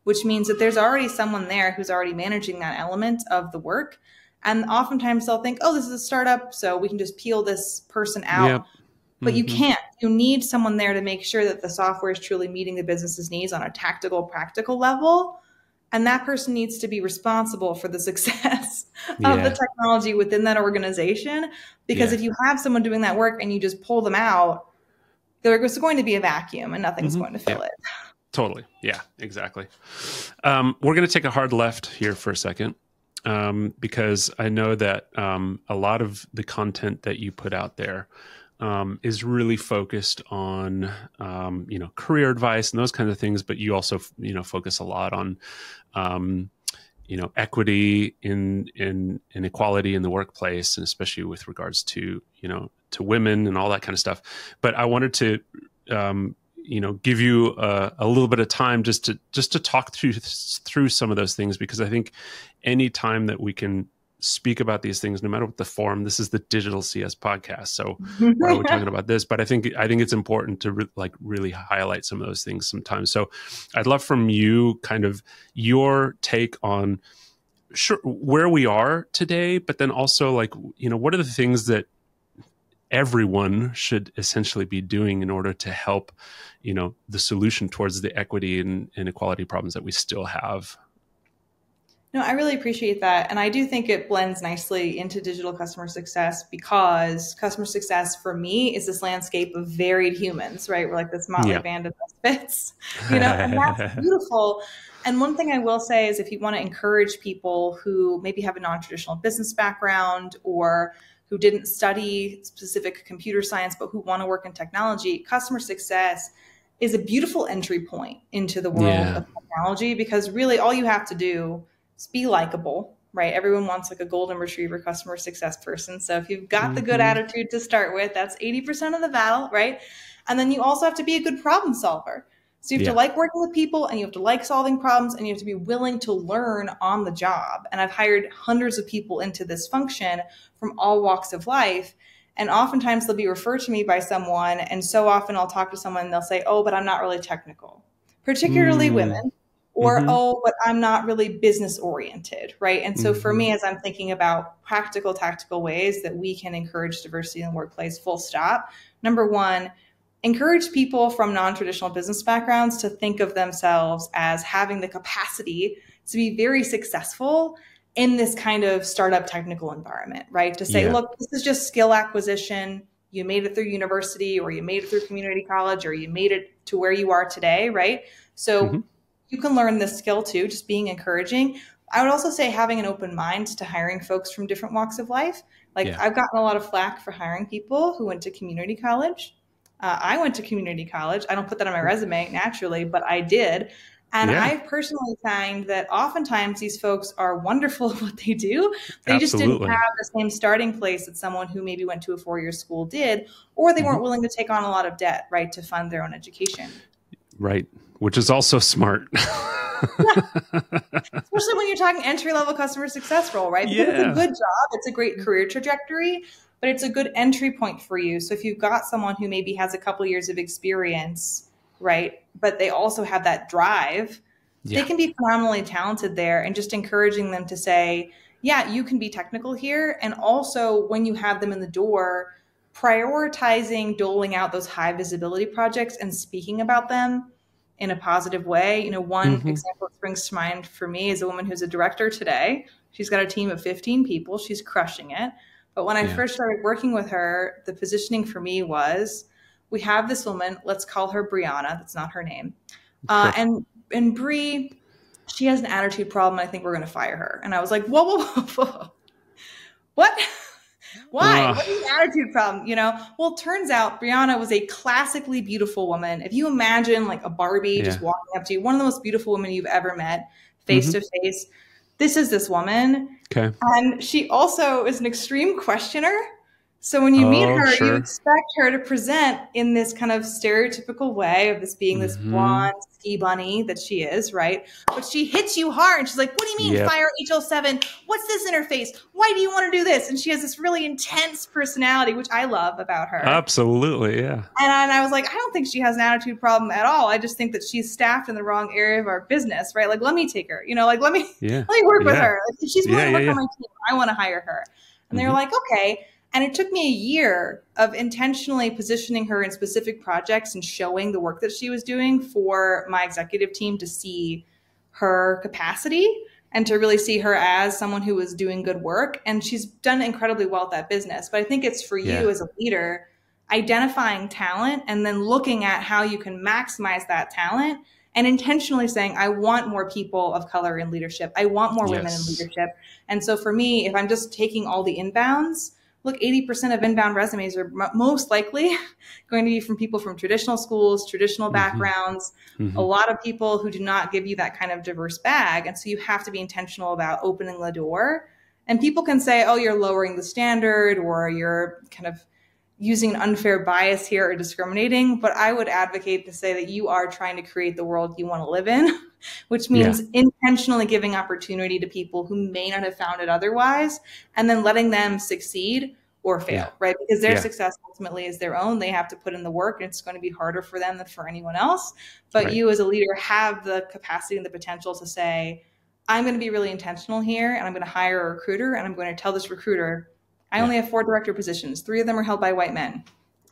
which means that there's already someone there who's already managing that element of the work. And oftentimes they'll think, oh, this is a startup, so we can just peel this person out. But you can't. You need someone there to make sure that the software is truly meeting the business's needs on a tactical, practical level. And that person needs to be responsible for the success of the technology within that organization. Because if you have someone doing that work and you just pull them out, there's going to be a vacuum and nothing's going to fill it. Totally. Yeah, exactly. We're going to take a hard left here for a second. Because I know that a lot of the content that you put out there is really focused on, you know, career advice and those kinds of things. But you also, you know, focus a lot on, you know, equity in equality in the workplace, and especially with regards to, you know, to women and all that kind of stuff. But I wanted to, you know, give you a little bit of time just to talk through some of those things, because I think any time that we can speak about these things, no matter what the form, this is the Digital CS podcast. So why are we talking about this? But I think it's important to really highlight some of those things sometimes. So I'd love from you kind of your take on where we are today, but then also like, you know, what are the things that everyone should essentially be doing in order to help, you know, the solution towards the equity and inequality problems that we still have. No, I really appreciate that. And I do think it blends nicely into digital customer success, because customer success for me is this landscape of varied humans, right? We're like this motley band of misfits, you know, and that's beautiful. And one thing I will say is, if you want to encourage people who maybe have a non-traditional business background or who didn't study specific computer science, but who want to work in technology, customer success is a beautiful entry point into the world of technology, because really all you have to do is be likable, right? Everyone wants like a golden retriever customer success person. So if you've got the good attitude to start with, that's 80% of the battle, right? And then you also have to be a good problem solver. So you have to like working with people, and you have to like solving problems, and you have to be willing to learn on the job. And I've hired hundreds of people into this function from all walks of life. And oftentimes they'll be referred to me by someone. And so often I'll talk to someone and they'll say, oh, but I'm not really technical, particularly women, or, oh, but I'm not really business oriented, right? And so for me, as I'm thinking about practical, tactical ways that we can encourage diversity in the workplace, full stop. Number one, encourage people from non-traditional business backgrounds to think of themselves as having the capacity to be very successful in this kind of startup technical environment, right? To say, look, this is just skill acquisition. You made it through university, or you made it through community college, or you made it to where you are today, right? So you can learn this skill too, just being encouraging. I would also say having an open mind to hiring folks from different walks of life. Like I've gotten a lot of flack for hiring people who went to community college. I went to community college. I don't put that on my resume naturally, but I did. And Yeah, I personally find that oftentimes these folks are wonderful at what they do. They just didn't absolutely. have the same starting place that someone who maybe went to a 4-year school did, or they weren't Hmm. willing to take on a lot of debt, right, to fund their own education. Right. Which is also smart. Yeah, especially when you're talking entry level customer success role, right? Because it's a Yeah. good job, it's a great career trajectory, but it's a good entry point for you. So if you've got someone who maybe has a couple years of experience, right, but they also have that drive, they Yeah. can be phenomenally talented there, and just encouraging them to say, yeah, you can be technical here. And also, when you have them in the door, prioritizing doling out those high visibility projects and speaking about them in a positive way. You know, one Hmm. example that springs to mind for me is a woman who's a director today. She's got a team of 15 people. She's crushing it. But when I Yeah. first started working with her, the positioning for me was, we have this woman, let's call her Brianna. That's not her name. Sure. And Bree, she has an attitude problem. I think we're going to fire her. And I was like, whoa, whoa, whoa, whoa. What? Why? Uh, What is the attitude problem? You know, well, it turns out Brianna was a classically beautiful woman. If you imagine like a Barbie just yeah. walking up to you, one of the most beautiful women you've ever met face Hmm. to face, this is this woman. Okay. And she also is an extreme questioner. So when you meet Oh, her, you sure. expect her to present in this kind of stereotypical way of this being this Hmm. blonde ski bunny that she is, right? But she hits you hard. And she's like, what do you mean Yep. fire HL7? What's this interface? Why do you want to do this? And she has this really intense personality, which I love about her. Absolutely. Yeah. And I was like, I don't think she has an attitude problem at all. I just think that she's staffed in the wrong area of our business, right? Like, let me take her, you know, like, Yeah. let me work with Yeah. her. Like, if she's Yeah. willing to Yeah. work on Yeah. my team, I want to hire her. And they were Hmm. like, okay. And it took me a year of intentionally positioning her in specific projects and showing the work that she was doing for my executive team to see her capacity and to really see her as someone who was doing good work. And she's done incredibly well at that business. But I think it's for Yeah. you as a leader, identifying talent and then looking at how you can maximize that talent and intentionally saying, I want more people of color in leadership. I want more women in Yes. leadership. And so for me, if I'm just taking all the inbounds, look, 80% of inbound resumes are most likely going to be from people from traditional schools, traditional Hmm. backgrounds, a Hmm. lot of people who do not give you that kind of diverse bag. And so you have to be intentional about opening the door. And people can say, oh, you're lowering the standard or you're kind of using an unfair bias here or discriminating. But I would advocate to say that you are trying to create the world you want to live in, which Yeah. means intentionally giving opportunity to people who may not have found it otherwise, and then letting them succeed or Yeah. fail, right? Because their Yeah. success ultimately is their own. They have to put in the work, and it's going to be harder for them than for anyone else. But Right. you as a leader have the capacity and the potential to say, I'm going to be really intentional here, and I'm going to hire a recruiter, and I'm going to tell this recruiter, I Yeah. only have 4 director positions. 3 of them are held by white men.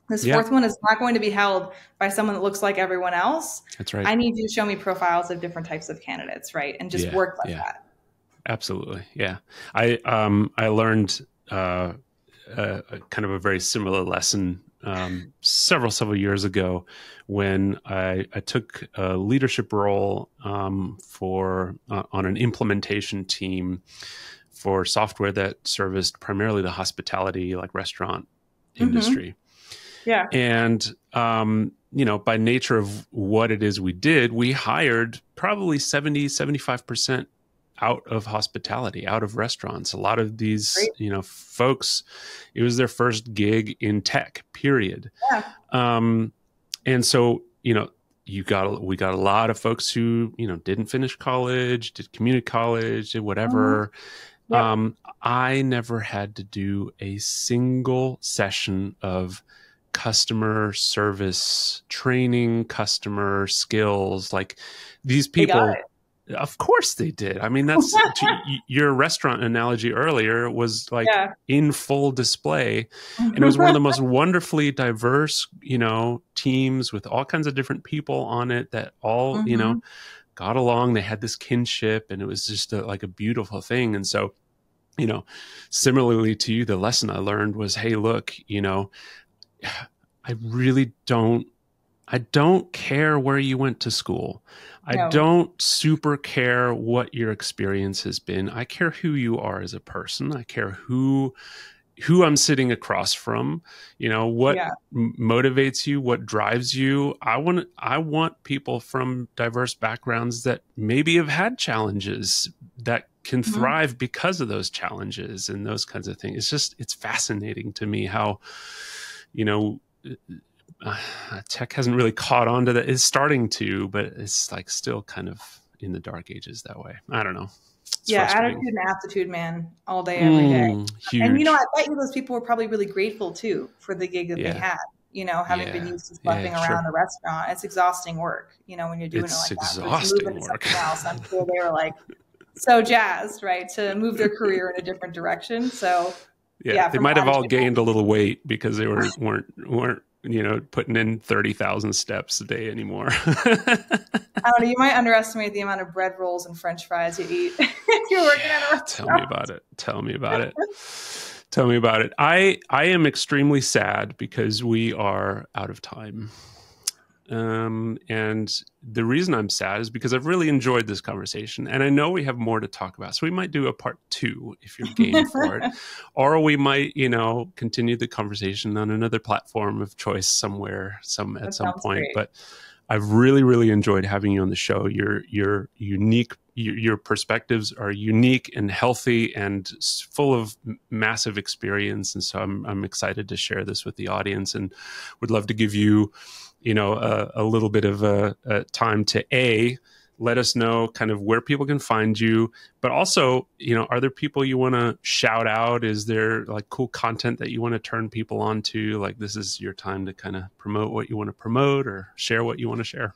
This Yeah. 4th one is not going to be held by someone that looks like everyone else. That's right. I need you to show me profiles of different types of candidates, right? And just Yeah. work like Yeah. that. Absolutely. Yeah. I learned kind of a very similar lesson several years ago when I took a leadership role for on an implementation team for software that serviced primarily the hospitality, like restaurant Mm-hmm. industry. Yeah. And by nature of what it is we did, we hired probably 70-75% out of hospitality, out of restaurants. A lot of these, Great. folks, it was their first gig in tech, period. Yeah. And so, we got a lot of folks who, didn't finish college, did community college, did Mm-hmm. whatever. Yep. I never had to do a single session of customer service training, customer skills. Like these They got people, of course they did. I mean, that's it. your restaurant analogy earlier was like Yeah. in full display. And it was one of the most wonderfully diverse, teams with all kinds of different people on it that all, Mm-hmm. got along. They had this kinship and it was just like a beautiful thing. And so, similarly to you, the lesson I learned was, hey, look, I really I don't care where you went to school. I No. don't super care what your experience has been. I care who you are as a person. I care who who I'm sitting across from, what Yeah. motivates you, what drives you. I want people from diverse backgrounds that maybe have had challenges that can thrive because of those challenges and those kinds of things. It's fascinating to me how, tech hasn't really caught on to that. It's starting to, but it's like still kind of in the dark ages that way. I don't know. It's attitude and aptitude, man, all day, every day. Huge. And, I bet you those people were probably really grateful, too, for the gig that they had, having been used to schlepping around a restaurant. It's exhausting work, when you're doing it like that. Exhausting work. Else, I'm sure they were like so jazzed, right, to move their career in a different direction. So, they might have all gained a little weight because they weren't putting in 30,000 steps a day anymore. I don't know. You might underestimate the amount of bread rolls and French fries you eat if you're working at a restaurant. Tell me about it. Tell me about it. I am extremely sad because we are out of time. And the reason I'm sad is because I've really enjoyed this conversation, and I know we have more to talk about. So we might do a part 2 if you're game for it, or we might, continue the conversation on another platform of choice somewhere, at some point. Great. But I've really, really enjoyed having you on the show. You're unique. Your perspectives are unique and healthy and full of massive experience. And so I'm excited to share this with the audience, and would love to give you, a little bit of a time to let us know kind of where people can find you, but also, are there people you want to shout out? Is there like cool content that you want to turn people on to? Like, this is your time to kind of promote what you want to promote or share what you want to share.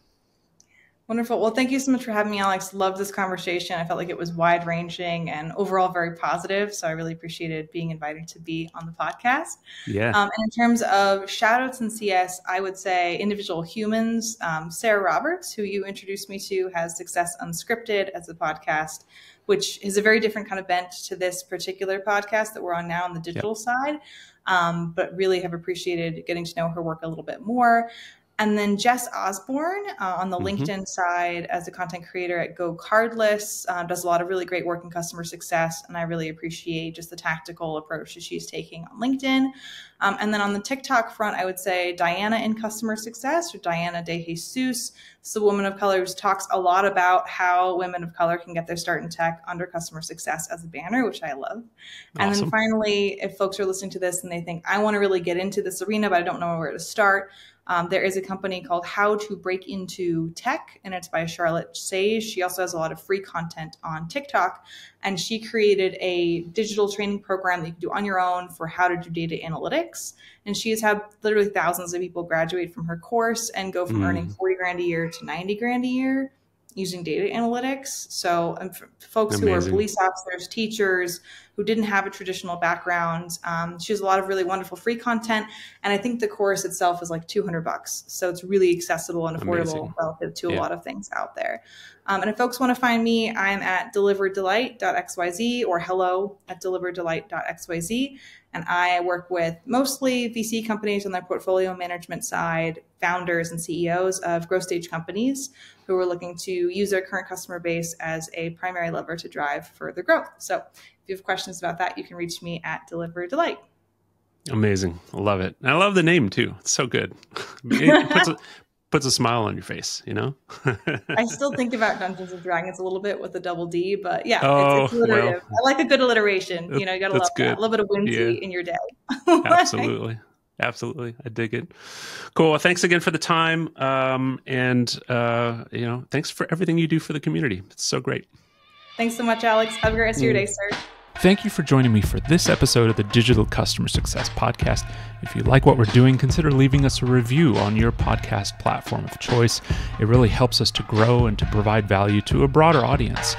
Wonderful. Well, thank you so much for having me, Alex. Loved this conversation. I felt like it was wide-ranging and overall very positive. So I really appreciated being invited to be on the podcast. Yeah. And in terms of shout-outs in CS, I would say individual humans. Sarah Roberts, who you introduced me to, has Success Unscripted as a podcast, which is a very different kind of bent to this particular podcast that we're on now on the digital side. But really have appreciated getting to know her work a little bit more. And then Jess Osborne on the LinkedIn side as a content creator at Go Cardless, does a lot of really great work in customer success. And I really appreciate just the tactical approach that she's taking on LinkedIn. And then on the TikTok front, I would say Diana in customer success, or Diana De Jesus. It's a woman of color who talks a lot about how women of color can get their start in tech under customer success as a banner, which I love. And Awesome. then finally, if folks are listening to this and they think, I want to really get into this arena, but I don't know where to start, there is a company called How to Break Into Tech, and it's by Charlotte Sage. She also has a lot of free content on TikTok, and she created a digital training program that you can do on your own for how to do data analytics. And she has had literally thousands of people graduate from her course and go from earning 40 grand a year to 90 grand a year using data analytics. So folks Amazing. who are police officers, teachers, who didn't have a traditional background. She has a lot of really wonderful free content. And I think the course itself is like $200. So it's really accessible and affordable Amazing. relative to a lot of things out there. And if folks want to find me, I'm at deliverdelight.xyz or hello@deliverdelight.xyz. And I work with mostly VC companies on their portfolio management side, founders and CEOs of growth stage companies who are looking to use their current customer base as a primary lever to drive further growth. So if you have questions about that, you can reach me at Deliver Delight. Amazing. I love it. And I love the name too. It's so good. It puts a smile on your face, I still think about Dungeons and Dragons a little bit with a double D, but yeah, it's well, alliterative. I like a good alliteration. You got to love that. A little bit of whimsy in your day. Absolutely. Absolutely. I dig it. Cool. Well, thanks again for the time. Thanks for everything you do for the community. It's so great. Thanks so much, Alex. Have a great rest of your day, sir. Thank you for joining me for this episode of the Digital Customer Success Podcast. If you like what we're doing, consider leaving us a review on your podcast platform of choice. It really helps us to grow and to provide value to a broader audience.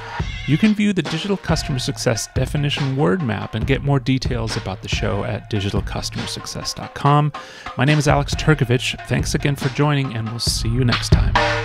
You can view the Digital Customer Success definition word map and get more details about the show at digitalcustomersuccess.com. My name is Alex Turkovich. Thanks again for joining, and we'll see you next time.